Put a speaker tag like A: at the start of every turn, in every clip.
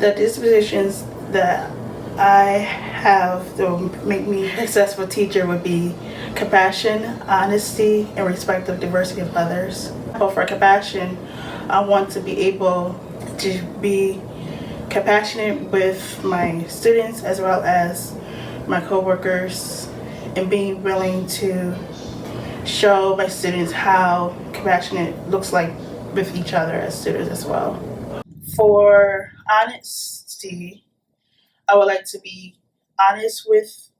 A: The dispositions that I have that will make me a successful teacher would be compassion, honesty, and respect of diversity of others. But for compassion, I want to be able to be compassionate with my students as well as my coworkers, and being willing to show my students how compassionate looks like with each other as students as well. For honesty, I would like to be honest with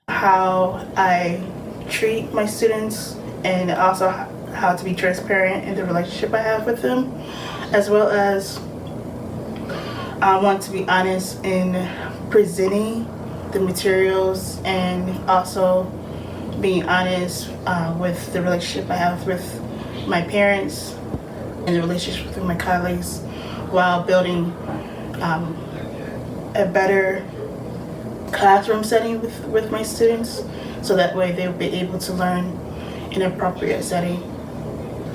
A: how I treat my students, and also how to be transparent in the relationship I have with them, as well as I want to be honest in presenting the materials, and also being honest with the relationship I have with my parents and the relationship with my colleagues, while building a better classroom setting with my students, so that way they'll be able to learn in an appropriate setting.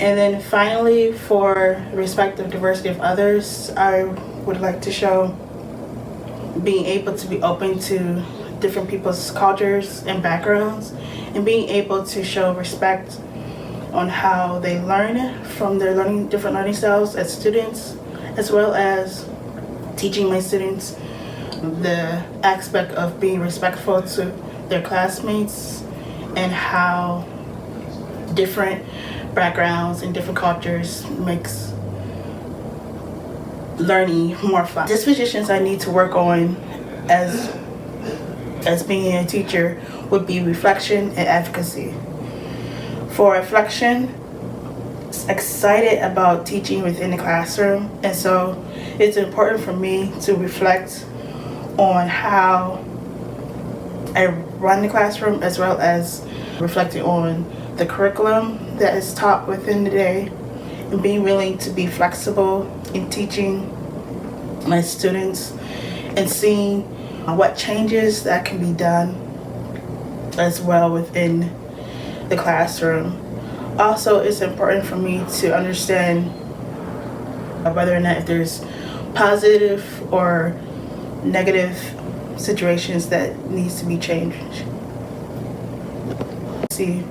A: And then finally, for respect of diversity of others, I would like to show being able to be open to different people's cultures and backgrounds, and being able to show respect on how they learn from their different learning styles as students, as well as teaching my students the aspect of being respectful to their classmates, and how different backgrounds and different cultures makes learning more fun. Dispositions I need to work on as being a teacher would be reflection and advocacy. For reflection, excited about teaching within the classroom, and so it's important for me to reflect on how I run the classroom, as well as reflecting on the curriculum that is taught within the day, and being willing to be flexible in teaching my students, and seeing what changes that can be done as well within the classroom. Also, it's important for me to understand whether or not if there's positive or negative situations that needs to be changed. See,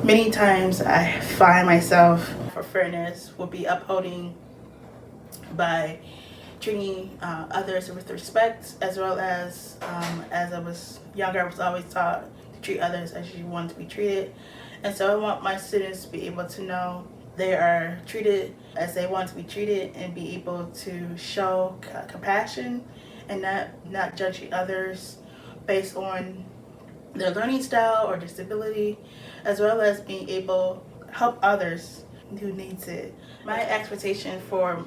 A: many times I find myself, for fairness, will be upholding by treating others with respect, as well as I was younger, I was always taught to treat others as you want to be treated. And so I want my students to be able to know they are treated as they want to be treated, and be able to show compassion and not judge others based on their learning style or disability, as well as being able to help others who needs it. My expectation for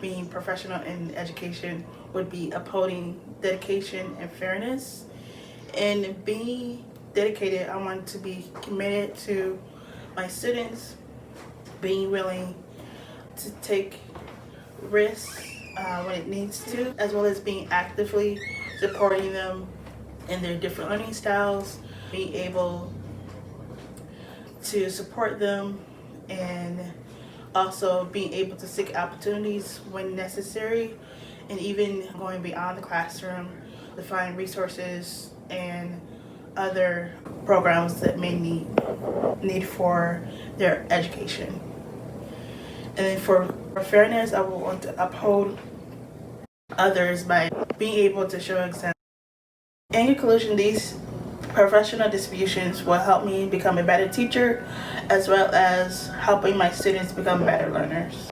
A: being professional in education would be upholding dedication and fairness. And being dedicated, I want to be committed to my students, being willing to take risks when it needs to, as well as being actively supporting them in their different learning styles, being able to support them, and also being able to seek opportunities when necessary, and even going beyond the classroom to find resources and other programs that may need for their education. And then for fairness, I would want to uphold others by being able to show example. In conclusion, these professional dispositions will help me become a better teacher, as well as helping my students become better learners.